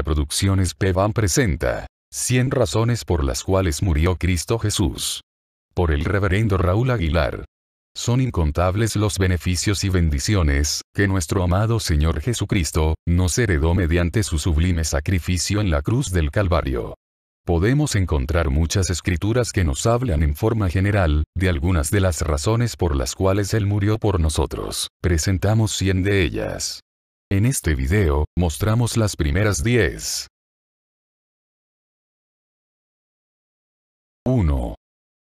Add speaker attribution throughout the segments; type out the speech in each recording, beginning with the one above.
Speaker 1: Producciones Pevan presenta 100 razones por las cuales murió Cristo Jesús. Por el reverendo Raúl Aguilar. Son incontables los beneficios y bendiciones que nuestro amado Señor Jesucristo nos heredó mediante su sublime sacrificio en la cruz del Calvario. Podemos encontrar muchas escrituras que nos hablan en forma general de algunas de las razones por las cuales Él murió por nosotros. Presentamos 100 de ellas. En este video, mostramos las primeras 10. 1.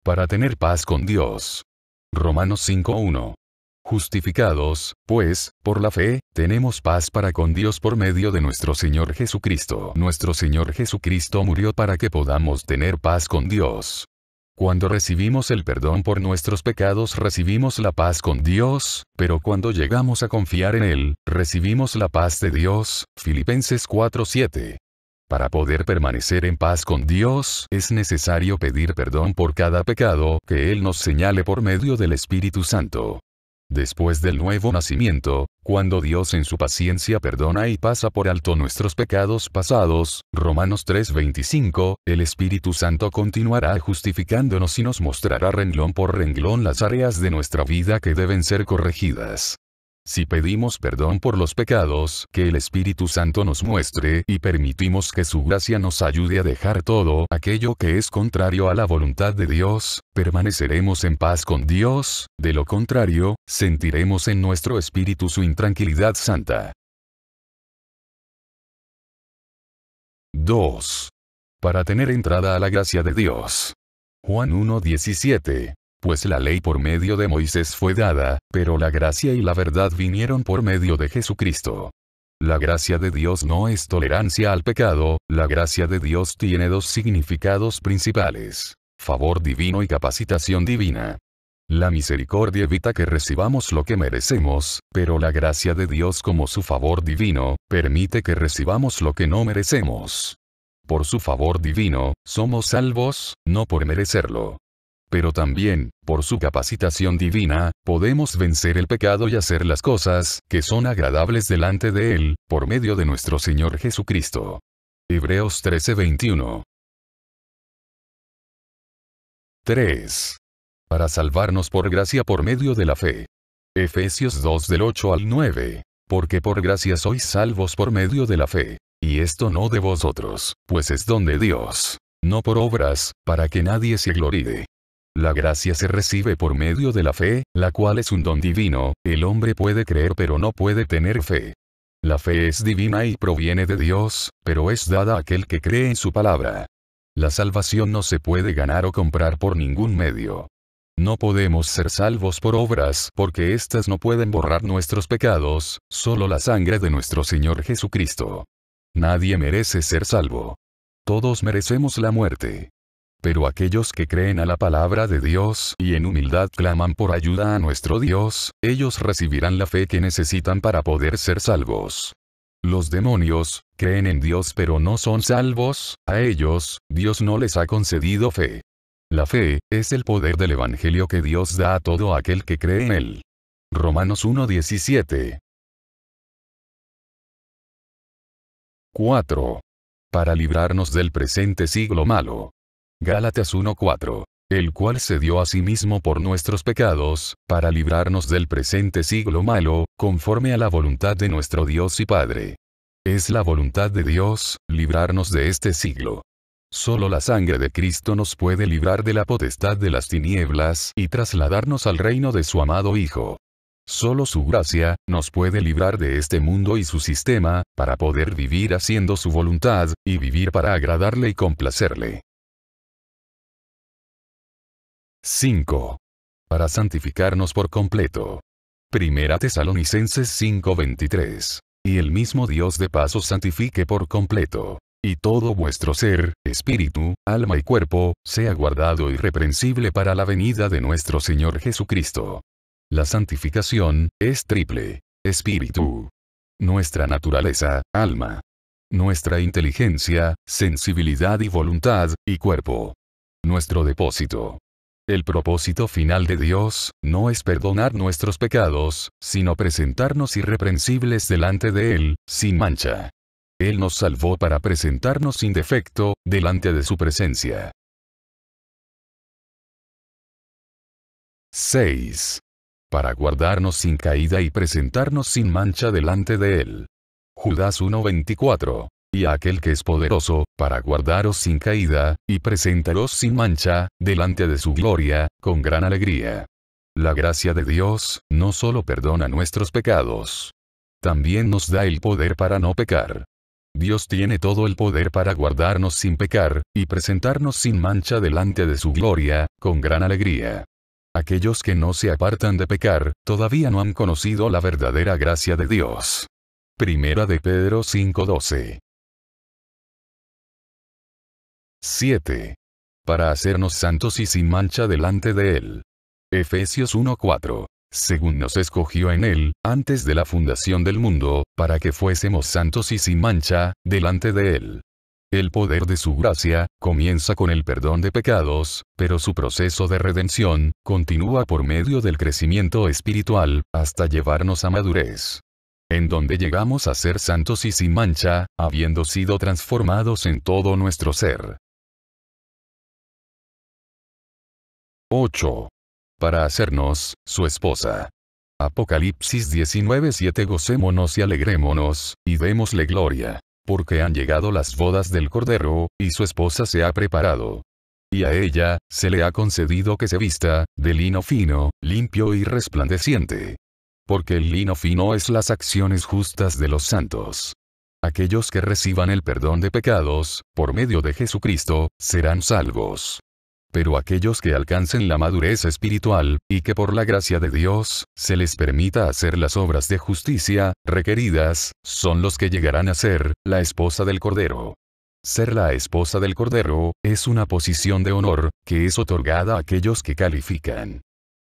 Speaker 1: Para tener paz con Dios. Romanos 5:1. Justificados, pues, por la fe, tenemos paz para con Dios por medio de nuestro Señor Jesucristo. Nuestro Señor Jesucristo murió para que podamos tener paz con Dios. Cuando recibimos el perdón por nuestros pecados recibimos la paz con Dios, pero cuando llegamos a confiar en Él, recibimos la paz de Dios. Filipenses 4:7. Para poder permanecer en paz con Dios, es necesario pedir perdón por cada pecado que Él nos señale por medio del Espíritu Santo. Después del nuevo nacimiento, cuando Dios en su paciencia perdona y pasa por alto nuestros pecados pasados, Romanos 3:25, el Espíritu Santo continuará justificándonos y nos mostrará renglón por renglón las áreas de nuestra vida que deben ser corregidas. Si pedimos perdón por los pecados que el Espíritu Santo nos muestre y permitimos que su gracia nos ayude a dejar todo aquello que es contrario a la voluntad de Dios, permaneceremos en paz con Dios, de lo contrario, sentiremos en nuestro espíritu su intranquilidad santa. 2. Para tener entrada a la gracia de Dios. Juan 1:17. Pues la ley por medio de Moisés fue dada, pero la gracia y la verdad vinieron por medio de Jesucristo. La gracia de Dios no es tolerancia al pecado, la gracia de Dios tiene dos significados principales: favor divino y capacitación divina. La misericordia evita que recibamos lo que merecemos, pero la gracia de Dios como su favor divino, permite que recibamos lo que no merecemos. Por su favor divino, somos salvos, no por merecerlo. Pero también, por su capacitación divina, podemos vencer el pecado y hacer las cosas que son agradables delante de Él, por medio de nuestro Señor Jesucristo. Hebreos 13:21. 3. Para salvarnos por gracia por medio de la fe. Efesios 2 del 8 al 9. Porque por gracia sois salvos por medio de la fe. Y esto no de vosotros, pues es don de Dios. No por obras, para que nadie se gloríe. La gracia se recibe por medio de la fe, la cual es un don divino. El hombre puede creer pero no puede tener fe. La fe es divina y proviene de Dios, pero es dada a aquel que cree en su palabra. La salvación no se puede ganar o comprar por ningún medio. No podemos ser salvos por obras porque éstas no pueden borrar nuestros pecados, solo la sangre de nuestro Señor Jesucristo. Nadie merece ser salvo. Todos merecemos la muerte. Pero aquellos que creen a la palabra de Dios y en humildad claman por ayuda a nuestro Dios, ellos recibirán la fe que necesitan para poder ser salvos. Los demonios creen en Dios pero no son salvos, a ellos, Dios no les ha concedido fe. La fe es el poder del Evangelio que Dios da a todo aquel que cree en Él. Romanos 1:17. 4. Para librarnos del presente siglo malo. Gálatas 1:4. El cual se dio a sí mismo por nuestros pecados, para librarnos del presente siglo malo, conforme a la voluntad de nuestro Dios y Padre. Es la voluntad de Dios, librarnos de este siglo. Solo la sangre de Cristo nos puede librar de la potestad de las tinieblas y trasladarnos al reino de su amado Hijo. Solo su gracia nos puede librar de este mundo y su sistema, para poder vivir haciendo su voluntad, y vivir para agradarle y complacerle. 5. Para santificarnos por completo. Primera Tesalonicenses 5:23. Y el mismo Dios de paz os santifique por completo. Y todo vuestro ser, espíritu, alma y cuerpo, sea guardado irreprensible para la venida de nuestro Señor Jesucristo. La santificación es triple: espíritu, nuestra naturaleza, alma, nuestra inteligencia, sensibilidad y voluntad, y cuerpo, nuestro depósito. El propósito final de Dios no es perdonar nuestros pecados, sino presentarnos irreprensibles delante de Él, sin mancha. Él nos salvó para presentarnos sin defecto, delante de su presencia. 6. Para guardarnos sin caída y presentarnos sin mancha delante de Él. Judas 1:24. Y a aquel que es poderoso, para guardaros sin caída, y presentaros sin mancha, delante de su gloria, con gran alegría. La gracia de Dios, no solo perdona nuestros pecados. También nos da el poder para no pecar. Dios tiene todo el poder para guardarnos sin pecar, y presentarnos sin mancha delante de su gloria, con gran alegría. Aquellos que no se apartan de pecar, todavía no han conocido la verdadera gracia de Dios. Primera de Pedro 5:12. 7. Para hacernos santos y sin mancha delante de Él. Efesios 1:4. Según nos escogió en Él, antes de la fundación del mundo, para que fuésemos santos y sin mancha, delante de Él. El poder de su gracia, comienza con el perdón de pecados, pero su proceso de redención, continúa por medio del crecimiento espiritual, hasta llevarnos a madurez. En donde llegamos a ser santos y sin mancha, habiendo sido transformados en todo nuestro ser. 8. Para hacernos, su esposa. Apocalipsis 19:7. Gocémonos y alegrémonos, y démosle gloria. Porque han llegado las bodas del Cordero, y su esposa se ha preparado. Y a ella, se le ha concedido que se vista, de lino fino, limpio y resplandeciente. Porque el lino fino es las acciones justas de los santos. Aquellos que reciban el perdón de pecados, por medio de Jesucristo, serán salvos. Pero aquellos que alcancen la madurez espiritual, y que por la gracia de Dios, se les permita hacer las obras de justicia, requeridas, son los que llegarán a ser, la esposa del Cordero. Ser la esposa del Cordero, es una posición de honor, que es otorgada a aquellos que califican.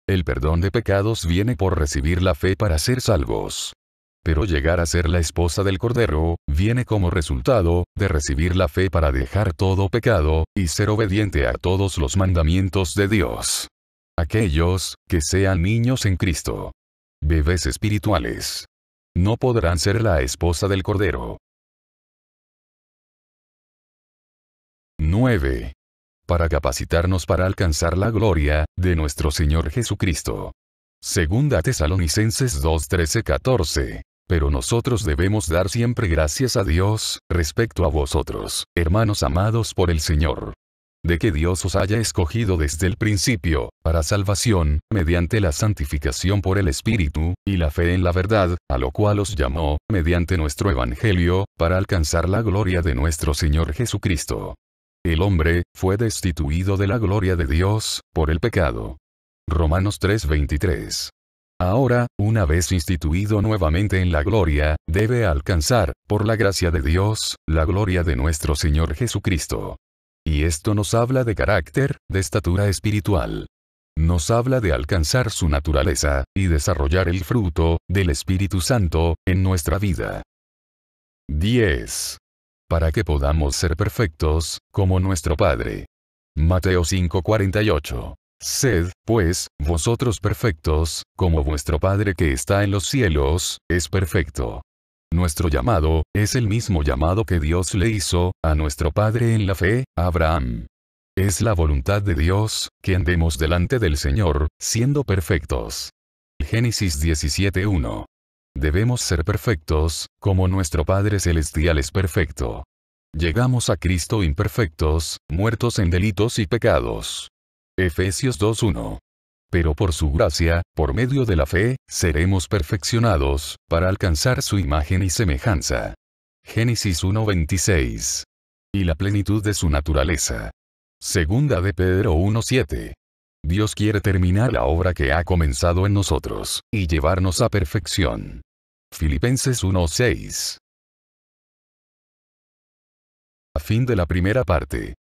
Speaker 1: El perdón de pecados viene por recibir la fe para ser salvos. Pero llegar a ser la esposa del Cordero, viene como resultado, de recibir la fe para dejar todo pecado, y ser obediente a todos los mandamientos de Dios. Aquellos, que sean niños en Cristo. Bebés espirituales. No podrán ser la esposa del Cordero. 9. Para capacitarnos para alcanzar la gloria, de nuestro Señor Jesucristo. Segunda Tesalonicenses 2:13-14. Pero nosotros debemos dar siempre gracias a Dios, respecto a vosotros, hermanos amados por el Señor. De que Dios os haya escogido desde el principio, para salvación, mediante la santificación por el Espíritu, y la fe en la verdad, a lo cual os llamó, mediante nuestro Evangelio, para alcanzar la gloria de nuestro Señor Jesucristo. El hombre, fue destituido de la gloria de Dios, por el pecado. Romanos 3:23. Ahora, una vez instituido nuevamente en la gloria, debe alcanzar, por la gracia de Dios, la gloria de nuestro Señor Jesucristo. Y esto nos habla de carácter, de estatura espiritual. Nos habla de alcanzar su naturaleza, y desarrollar el fruto, del Espíritu Santo, en nuestra vida. 10. Para que podamos ser perfectos, como nuestro Padre. Mateo 5:48. Sed, pues, vosotros perfectos, como vuestro Padre que está en los cielos, es perfecto. Nuestro llamado, es el mismo llamado que Dios le hizo, a nuestro Padre en la fe, Abraham. Es la voluntad de Dios, que andemos delante del Señor, siendo perfectos. Génesis 17:1. Debemos ser perfectos, como nuestro Padre Celestial es perfecto. Llegamos a Cristo imperfectos, muertos en delitos y pecados. Efesios 2:1. Pero por su gracia, por medio de la fe, seremos perfeccionados, para alcanzar su imagen y semejanza. Génesis 1:26. Y la plenitud de su naturaleza. Segunda de Pedro 1:7. Dios quiere terminar la obra que ha comenzado en nosotros, y llevarnos a perfección. Filipenses 1:6. A fin de la primera parte.